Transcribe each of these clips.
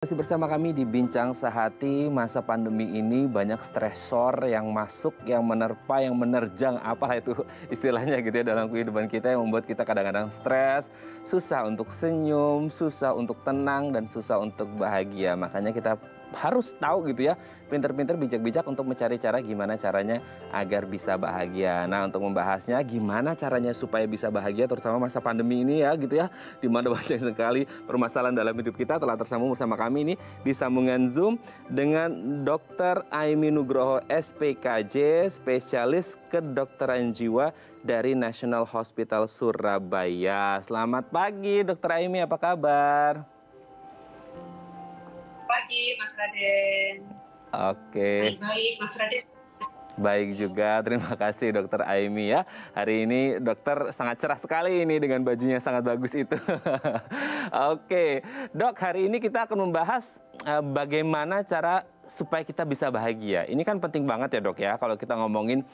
Masih bersama kami di Bincang Sehati. Masa pandemi ini banyak stresor yang masuk, yang menerpa, yang menerjang, apalah itu istilahnya gitu ya dalam kehidupan kita yang membuat kita kadang-kadang stres, susah untuk senyum, susah untuk tenang, dan susah untuk bahagia. Makanya kita harus tahu gitu ya, pinter-pinter bijak-bijak untuk mencari cara gimana caranya agar bisa bahagia. Nah, untuk membahasnya gimana caranya supaya bisa bahagia terutama masa pandemi ini ya gitu ya, di mana banyak sekali permasalahan dalam hidup kita. Telah tersambung bersama kami ini di sambungan Zoom dengan Dr. Aimi Nugroho SPKJ, spesialis kedokteran jiwa dari National Hospital Surabaya. Selamat pagi Dr. Aimi, apa kabar? Pagi Mas Raden. Oke. Baik, Mas Raden. Baik juga, terima kasih Dokter Aimi ya. Hari ini dokter sangat cerah sekali ini dengan bajunya sangat bagus itu. Oke, Dok, hari ini kita akan membahas bagaimana cara supaya kita bisa bahagia. Ini kan penting banget ya Dok ya, kalau kita ngomongin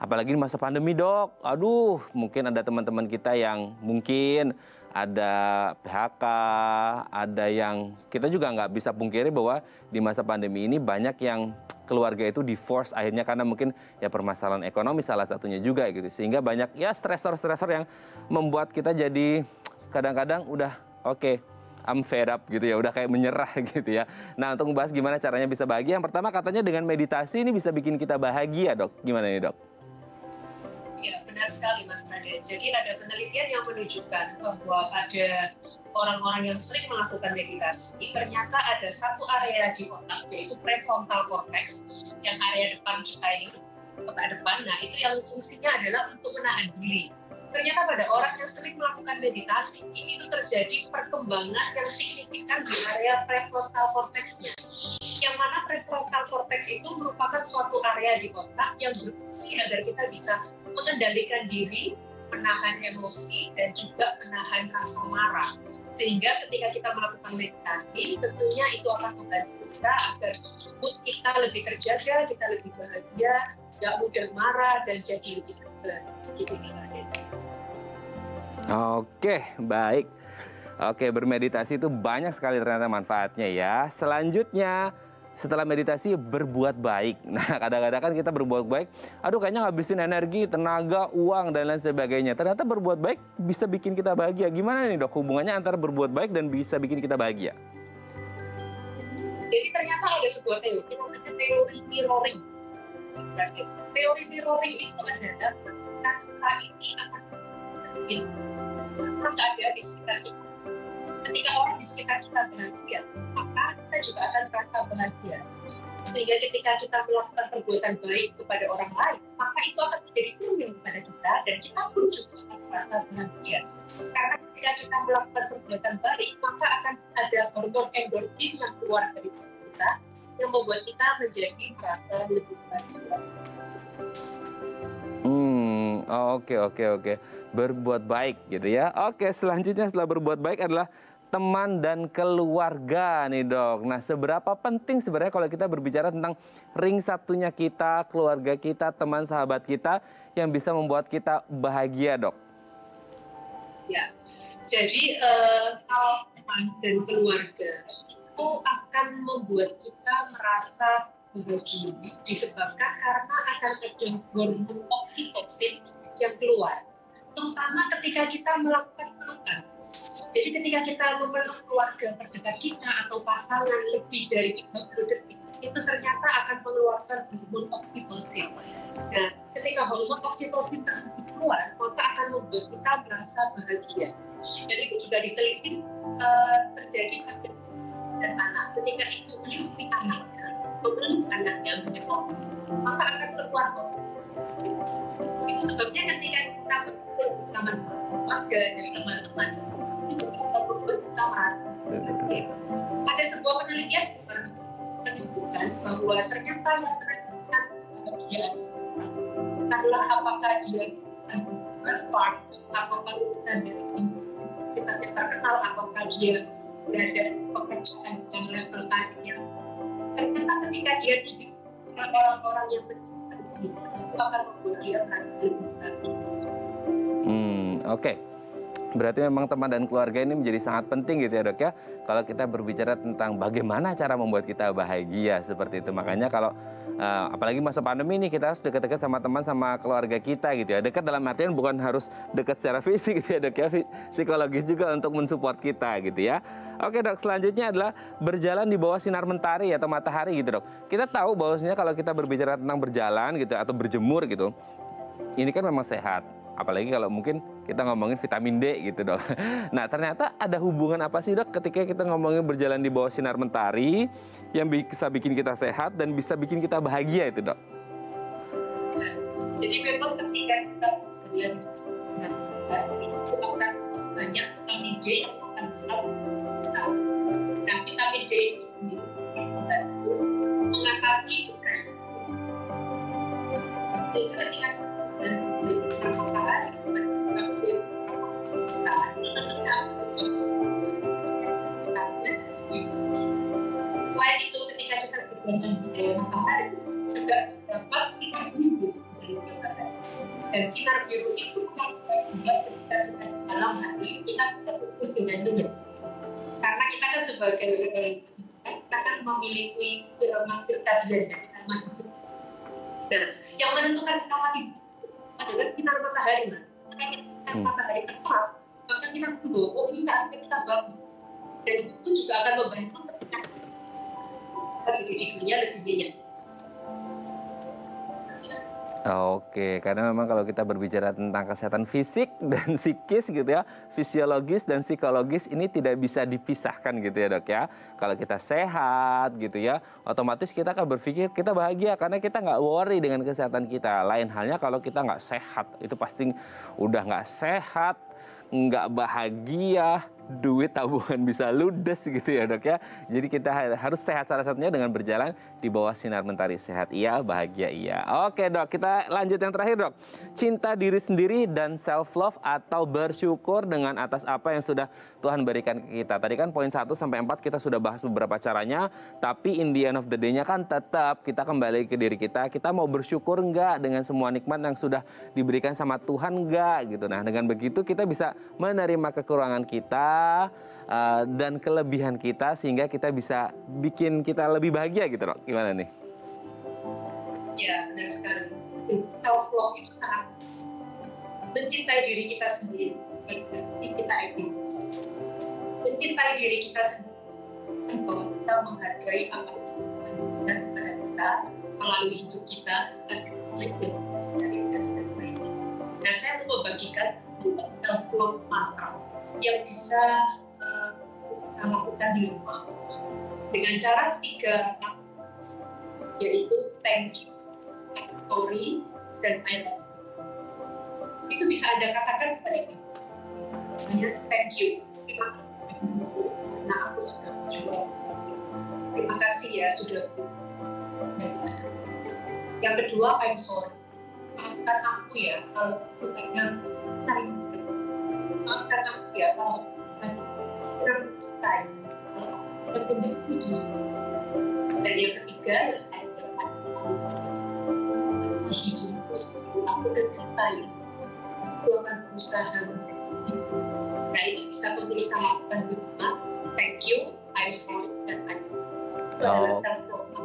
apalagi di masa pandemi Dok. Aduh, mungkin ada teman-teman kita yang mungkin ada PHK, ada yang kita juga nggak bisa pungkiri bahwa di masa pandemi ini banyak yang keluarga itu divorce akhirnya karena mungkin ya permasalahan ekonomi salah satunya juga gitu. Sehingga banyak ya stresor-stresor yang membuat kita jadi kadang-kadang udah oke, I'm fed up gitu ya, udah kayak menyerah gitu ya. Nah, untuk membahas gimana caranya bisa bahagia, yang pertama katanya dengan meditasi ini bisa bikin kita bahagia Dok. Gimana nih Dok? Ya, benar sekali Mas Raden. Jadi ada penelitian yang menunjukkan bahwa pada orang-orang yang sering melakukan meditasi, ternyata ada satu area di otak, yaitu prefrontal cortex, yang area depan kita ini, otak depan, nah itu yang fungsinya adalah untuk menahan diri. Ternyata pada orang yang sering melakukan meditasi, itu terjadi perkembangan yang signifikan di area prefrontal cortex-nya. Yang mana prefrontal cortex itu merupakan suatu area di otak yang berfungsi agar kita bisa mengendalikan diri, menahan emosi, dan juga menahan rasa marah. Sehingga ketika kita melakukan meditasi, tentunya itu akan membantu kita agar mood kita lebih terjaga, kita lebih bahagia, gak mudah marah, dan jadi lebih sabar. Jadi misalnya. Oke, baik. Oke, bermeditasi itu banyak sekali ternyata manfaatnya ya. Selanjutnya, setelah meditasi berbuat baik. Nah, kadang-kadang kan kita berbuat baik, aduh kayaknya ngabisin energi, tenaga, uang, dan lain sebagainya. Ternyata berbuat baik bisa bikin kita bahagia. Gimana nih Dok hubungannya antara berbuat baik dan bisa bikin kita bahagia? Jadi ternyata ada sebuah teori, namanya teori mirroring. Teori mirroring itu adalah ketika kita ini akan keadaan di sekitar kita. Ketika orang di sekitar kita bahagia, maka kita juga akan merasa bahagia. Sehingga ketika kita melakukan perbuatan baik kepada orang lain, maka itu akan menjadi cermin kepada kita, dan kita pun juga akan merasa bahagia. Karena ketika kita melakukan perbuatan baik, maka akan ada hormon endorfin yang keluar dari tubuh kita, yang membuat kita menjadi merasa lebih bahagia. Oke. Berbuat baik gitu ya. Oke, selanjutnya setelah berbuat baik adalah teman dan keluarga nih Dok. Nah, seberapa penting sebenarnya kalau kita berbicara tentang ring satunya kita, keluarga kita, teman sahabat kita yang bisa membuat kita bahagia Dok? Ya, jadi teman dan keluarga itu akan membuat kita merasa bahagia disebabkan karena akan ada hormon oksitosin yang keluar, terutama ketika kita melakukan pelukan. Jadi ketika kita memeluk keluarga terdekat kita atau pasangan lebih dari 30 detik, itu ternyata akan mengeluarkan hormon oksitosin. Nah, ketika hormon oksitosin tersebut keluar, maka akan membuat kita merasa bahagia. Dan itu juga diteliti terjadi pada dan anak. Ketika itu menyusui anaknya, memeluk anaknya, maka akan keluar hormon oksitosin. Itu sebabnya ketika kita berkumpul bersama keluarga dan teman-teman, itu juga membuat kita merasa bahagia. Ada sebuah penelitian menunjukkan bahwa ternyata yang menentukan kebahagiaan adalah apakah dia berfart, apakah dia dari universitas yang terkenal, apakah dia berada di pekerjaan yang level tadi. Ternyata ketika dia di orang-orang yang mencintai itu akan membuat dia lebih bahagia. Oke. Berarti memang teman dan keluarga ini menjadi sangat penting gitu ya dok ya. Kalau kita berbicara tentang bagaimana cara membuat kita bahagia seperti itu. Makanya kalau apalagi masa pandemi ini kita harus dekat-dekat sama teman sama keluarga kita gitu ya. Dekat dalam artian bukan harus dekat secara fisik gitu ya dok ya. Psikologis juga untuk mensupport kita gitu ya. Oke dok, selanjutnya adalah berjalan di bawah sinar mentari atau matahari gitu dok. Kita tahu bahwasanya kalau kita berbicara tentang berjalan gitu atau berjemur gitu, ini kan memang sehat. Apalagi kalau mungkin kita ngomongin vitamin D gitu dok. Nah ternyata ada hubungan apa sih dok ketika kita ngomongin berjalan di bawah sinar mentari yang bisa bikin kita sehat dan bisa bikin kita bahagia itu dok? Jadi memang ketika kita berjalan itu akan banyak vitamin D yang akan besar. Nah vitamin D itu sendiri membantu mengatasi depresi. Jadi ketika dan matahari selain itu ketika kita berjalan di matahari juga terdapat sinar biru dan sinar biru itu ketika kita di malam hari kita bisa tumbuh dengan nyenyak karena kita kan sebagai kita kan memiliki irama sirkadian dan irama hidup. Nah, yang menentukan kita mati adalah sinar matahari mas. Karena kita matahari terserap, maka kita tumbuh. Oh ini saatnya kita bangun. Dan itu juga akan membantu ketika kita jadi tidurnya lebih nyenyak. Oke, karena memang kalau kita berbicara tentang kesehatan fisik dan psikis gitu ya, fisiologis dan psikologis ini tidak bisa dipisahkan gitu ya dok ya. Kalau kita sehat gitu ya, otomatis kita akan berpikir kita bahagia karena kita nggak worry dengan kesehatan kita. Lain halnya kalau kita nggak sehat, itu pasti udah nggak sehat, nggak bahagia, duit tabungan bisa ludes gitu ya dok ya. Jadi kita harus sehat, salah satunya dengan berjalan di bawah sinar mentari. Sehat iya, bahagia iya. Oke dok, kita lanjut yang terakhir dok. Cinta diri sendiri dan self love atau bersyukur dengan atas apa yang sudah Tuhan berikan ke kita. Tadi kan poin 1 sampai 4 kita sudah bahas beberapa caranya, tapi in the end of the day-nya kan tetap kita kembali ke diri kita. Kita mau bersyukur enggak dengan semua nikmat yang sudah diberikan sama Tuhan enggak gitu. Nah, dengan begitu kita bisa menerima kekurangan kita dan kelebihan kita sehingga kita bisa bikin kita lebih bahagia gitu dok. Gimana nih? Ya benar sekali. Self love itu sangat mencintai diri kita sendiri. Kita egois. Mencintai diri kita sendiri. Bahwa kita menghargai apa yang sudah diberikan kepada kita melalui hidup kita kasih baik dan mencintai kita sudah baik. Nah saya mau membagikan self love mantra yang bisa kita lakukan di rumah dengan cara 3 yaitu thank you, sorry, dan I love you. Itu bisa Anda katakan kepada kita. Thank you, terima kasih karena aku sudah berjuang. Terima kasih ya sudah. Yang kedua, I'm sorry. Maafkan aku ya kalau kadang maafkan aku ya kalau kurang mencintai dan memiliki diri. Dan yang ketiga yang adalah mengasihi diriku seperti aku dan cintai. Aku akan berusaha menjadi diri. Nah itu bisa pemirsa lakukan di rumah. Thank you, I'm sorry, dan I love you. Itu adalah self-love.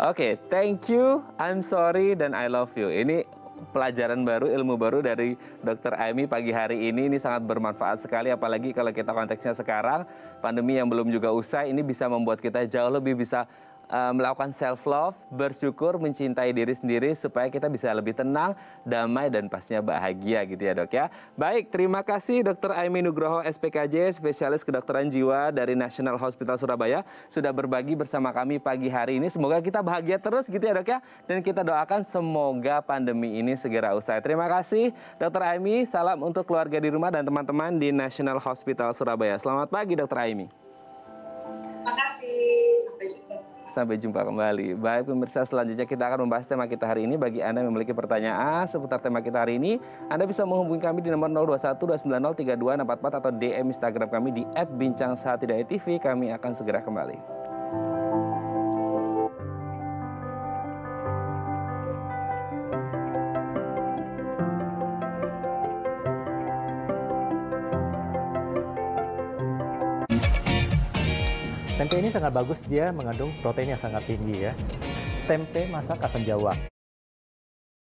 Oke, thank you, I'm sorry, dan I love you. Ini pelajaran baru, ilmu baru dari Dr. Aimee pagi hari ini sangat bermanfaat sekali, apalagi kalau kita konteksnya sekarang, pandemi yang belum juga usai, ini bisa membuat kita jauh lebih bisa melakukan self love, bersyukur, mencintai diri sendiri supaya kita bisa lebih tenang, damai dan pastinya bahagia gitu ya dok ya. Baik, terima kasih Dr. Aimee Nugroho SPKJ, spesialis kedokteran jiwa dari National Hospital Surabaya sudah berbagi bersama kami pagi hari ini. Semoga kita bahagia terus gitu ya dok ya. Dan kita doakan semoga pandemi ini segera usai. Terima kasih Dr. Aimee, salam untuk keluarga di rumah dan teman-teman di National Hospital Surabaya. Selamat pagi Dr. Aimee. Terima kasih, sampai jumpa. Sampai jumpa kembali. Baik pemirsa, selanjutnya kita akan membahas tema kita hari ini. Bagi Anda yang memiliki pertanyaan seputar tema kita hari ini, Anda bisa menghubungi kami di nomor 0212903264 atau DM Instagram kami di @bincangsahatidayatv. Kami akan segera kembali. Tempe ini sangat bagus, dia mengandung protein yang sangat tinggi ya. Tempe masak asam jawa.